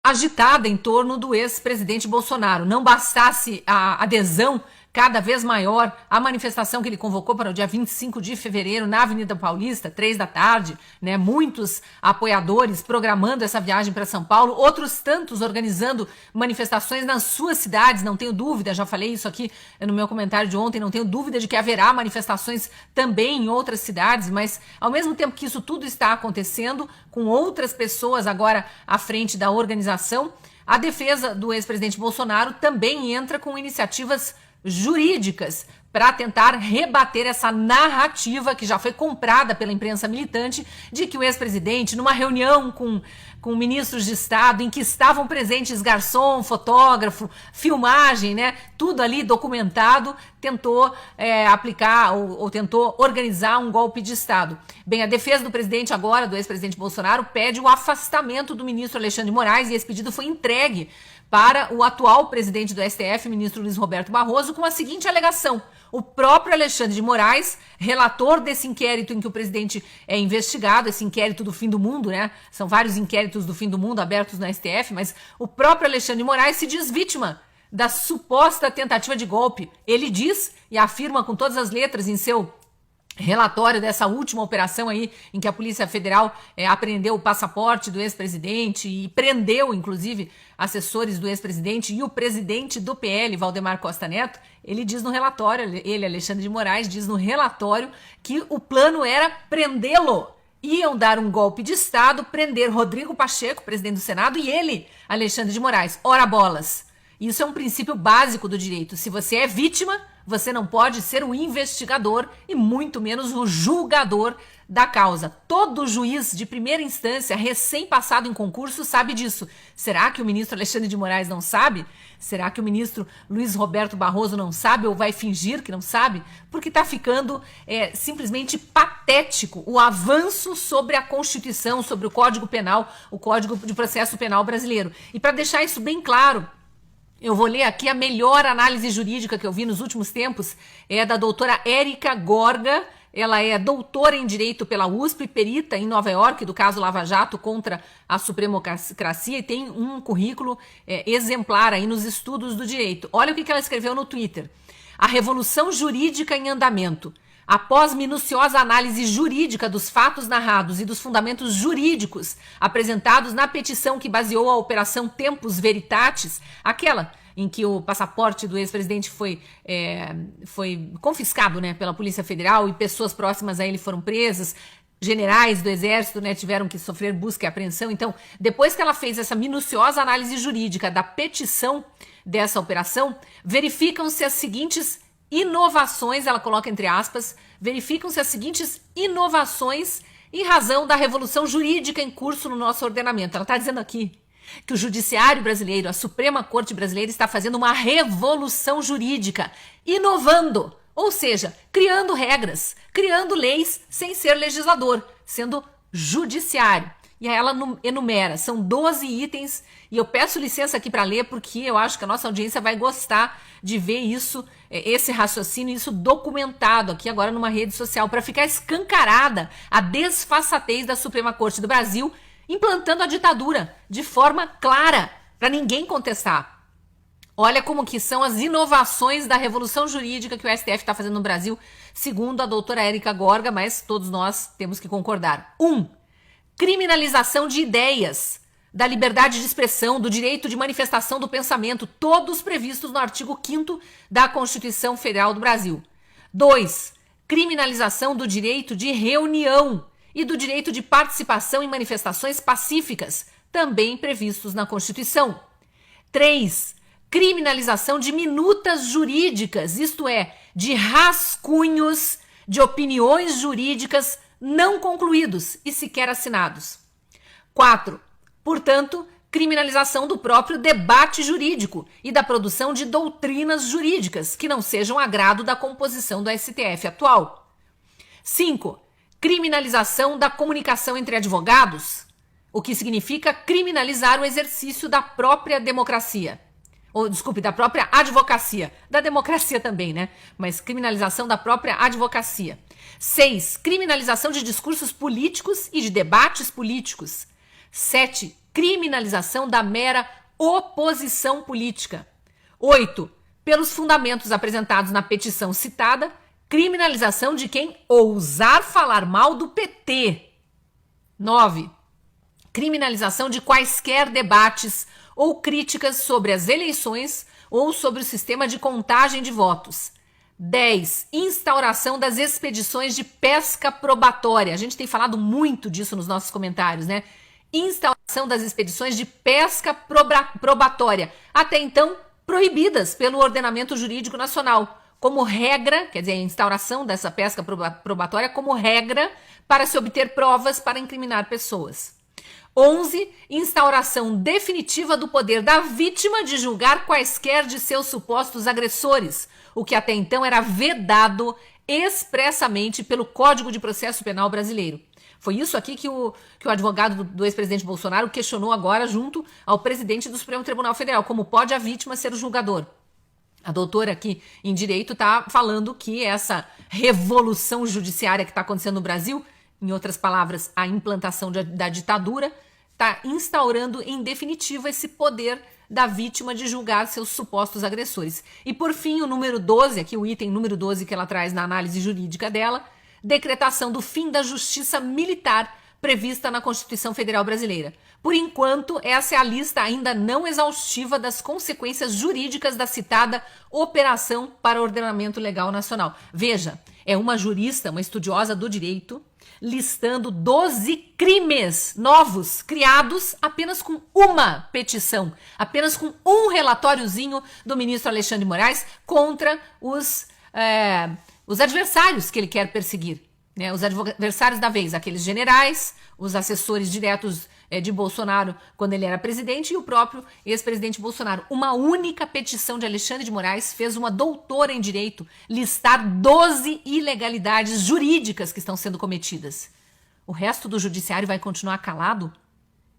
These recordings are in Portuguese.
agitada em torno do ex-presidente Bolsonaro. Não bastasse a adesão cada vez maior à manifestação que ele convocou para o dia 25 de fevereiro na Avenida Paulista, 3 da tarde, né? Muitos apoiadores programando essa viagem para São Paulo, outros tantos organizando manifestações nas suas cidades, não tenho dúvida, já falei isso aqui no meu comentário de ontem, não tenho dúvida de que haverá manifestações também em outras cidades, mas ao mesmo tempo que isso tudo está acontecendo, com outras pessoas agora à frente da organização, a defesa do ex-presidente Bolsonaro também entra com iniciativas jurídicas para tentar rebater essa narrativa que já foi comprada pela imprensa militante de que o ex-presidente, numa reunião com ministros de Estado, em que estavam presentes garçom, fotógrafo, filmagem, né, tudo ali documentado, tentou aplicar ou tentou organizar um golpe de Estado. Bem, a defesa do presidente agora, do ex-presidente Bolsonaro, pede o afastamento do ministro Alexandre de Moraes e esse pedido foi entregue para o atual presidente do STF, ministro Luiz Roberto Barroso, com a seguinte alegação: o próprio Alexandre de Moraes, relator desse inquérito em que o presidente é investigado, esse inquérito do fim do mundo, né? São vários inquéritos do fim do mundo abertos no STF, mas o próprio Alexandre de Moraes se diz vítima da suposta tentativa de golpe. Ele diz e afirma com todas as letras em seu relatório dessa última operação aí, em que a Polícia Federal apreendeu o passaporte do ex-presidente e prendeu, inclusive, assessores do ex-presidente e o presidente do PL, Valdemar Costa Neto. Ele diz no relatório, ele, Alexandre de Moraes, diz no relatório que o plano era prendê-lo. Iam dar um golpe de Estado, prender Rodrigo Pacheco, presidente do Senado, e ele, Alexandre de Moraes. Ora bolas! Isso é um princípio básico do direito. Se você é vítima, você não pode ser o investigador e muito menos o julgador da causa. Todo juiz de primeira instância, recém-passado em concurso, sabe disso. Será que o ministro Alexandre de Moraes não sabe? Será que o ministro Luiz Roberto Barroso não sabe ou vai fingir que não sabe? Porque está ficando simplesmente patético o avanço sobre a Constituição, sobre o Código Penal, o Código de Processo Penal brasileiro. E para deixar isso bem claro, eu vou ler aqui a melhor análise jurídica que eu vi nos últimos tempos, é da doutora Érica Gorga. Ela é doutora em Direito pela USP, perita em Nova York do caso Lava Jato contra a supremocracia e tem um currículo exemplar aí nos estudos do direito. Olha o que ela escreveu no Twitter. A revolução jurídica em andamento. Após minuciosa análise jurídica dos fatos narrados e dos fundamentos jurídicos apresentados na petição que baseou a Operação Tempus Veritatis, aquela em que o passaporte do ex-presidente foi confiscado, né, pela Polícia Federal e pessoas próximas a ele foram presas, generais do Exército, né, tiveram que sofrer busca e apreensão. Então, depois que ela fez essa minuciosa análise jurídica da petição dessa operação, verificam-se as seguintes inovações, ela coloca entre aspas, verificam-se as seguintes inovações em razão da revolução jurídica em curso no nosso ordenamento. Ela está dizendo aqui que o judiciário brasileiro, a Suprema Corte Brasileira, está fazendo uma revolução jurídica, inovando, ou seja, criando regras, criando leis sem ser legislador, sendo judiciário. E aí ela enumera, são 12 itens, e eu peço licença aqui para ler, porque eu acho que a nossa audiência vai gostar de ver isso, esse raciocínio, isso documentado aqui agora numa rede social, para ficar escancarada a desfaçatez da Suprema Corte do Brasil, implantando a ditadura de forma clara, para ninguém contestar. Olha como que são as inovações da revolução jurídica que o STF está fazendo no Brasil, segundo a doutora Érica Gorga, mas todos nós temos que concordar. 1. Criminalização de ideias, da liberdade de expressão, do direito de manifestação do pensamento, todos previstos no artigo 5º da Constituição Federal do Brasil. 2. Criminalização do direito de reunião e do direito de participação em manifestações pacíficas, também previstos na Constituição. 3. Criminalização de minutas jurídicas, isto é, de rascunhos de opiniões jurídicas não concluídos e sequer assinados. 4. Portanto, criminalização do próprio debate jurídico e da produção de doutrinas jurídicas que não sejam agrado da composição do STF atual. 5. Criminalização da comunicação entre advogados, o que significa criminalizar o exercício da própria democracia. Da própria advocacia. Da democracia também, né? Mas criminalização da própria advocacia. 6. Criminalização de discursos políticos e de debates políticos. 7. criminalização da mera oposição política. 8. Pelos fundamentos apresentados na petição citada, criminalização de quem ousar falar mal do PT. 9. Criminalização de quaisquer debates ou críticas sobre as eleições ou sobre o sistema de contagem de votos. 10. Instauração das expedições de pesca probatória. A gente tem falado muito disso nos nossos comentários, né? Instauração das expedições de pesca probatória, até então proibidas pelo ordenamento jurídico nacional, como regra, quer dizer, a instauração dessa pesca probatória como regra para se obter provas para incriminar pessoas. 11. Instauração definitiva do poder da vítima de julgar quaisquer de seus supostos agressores, o que até então era vedado expressamente pelo Código de Processo Penal brasileiro. Foi isso aqui que o advogado do ex-presidente Bolsonaro questionou agora junto ao presidente do Supremo Tribunal Federal, como pode a vítima ser o julgador. A doutora aqui em direito está falando que essa revolução judiciária que está acontecendo no Brasil, em outras palavras, a implantação da ditadura, está instaurando em definitivo esse poder da vítima de julgar seus supostos agressores. E por fim, o número 12, aqui o item número 12 que ela traz na análise jurídica dela, decretação do fim da justiça militar prevista na Constituição Federal Brasileira. Por enquanto, essa é a lista ainda não exaustiva das consequências jurídicas da citada Operação para Ordenamento Legal Nacional. Veja, é uma jurista, uma estudiosa do direito, listando 12 crimes novos criados apenas com uma petição, apenas com um relatóriozinho do ministro Alexandre de Moraes contra os adversários que ele quer perseguir, né? Os adversários da vez, aqueles generais, os assessores diretos de Bolsonaro quando ele era presidente e o próprio ex-presidente Bolsonaro. Uma única petição de Alexandre de Moraes fez uma doutora em direito listar 12 ilegalidades jurídicas que estão sendo cometidas. O resto do judiciário vai continuar calado?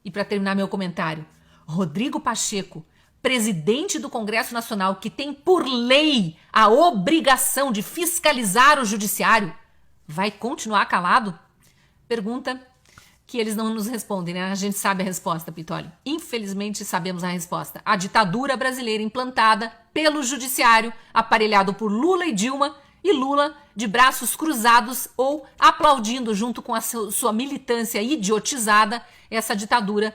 E para terminar meu comentário, Rodrigo Pacheco, presidente do Congresso Nacional, que tem por lei a obrigação de fiscalizar o judiciário, vai continuar calado? Pergunta que eles não nos respondem, né? A gente sabe a resposta, Pitoli. Infelizmente sabemos a resposta. A ditadura brasileira implantada pelo judiciário, aparelhado por Lula e Dilma, e Lula de braços cruzados ou aplaudindo junto com a sua militância idiotizada essa ditadura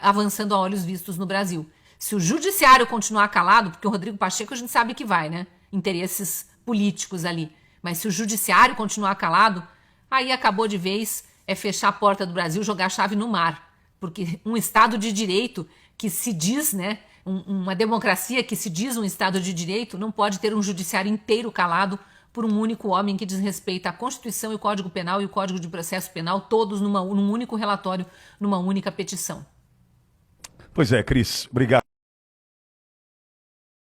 avançando a olhos vistos no Brasil. Se o judiciário continuar calado, porque o Rodrigo Pacheco a gente sabe que vai, né? Interesses políticos ali. Mas se o judiciário continuar calado, aí acabou de vez, é fechar a porta do Brasil, jogar a chave no mar. Porque um Estado de Direito que se diz, né? Uma democracia que se diz um Estado de Direito não pode ter um judiciário inteiro calado por um único homem que desrespeita a Constituição e o Código Penal e o Código de Processo Penal, todos num único relatório, numa única petição. Pois é, Cris, obrigado.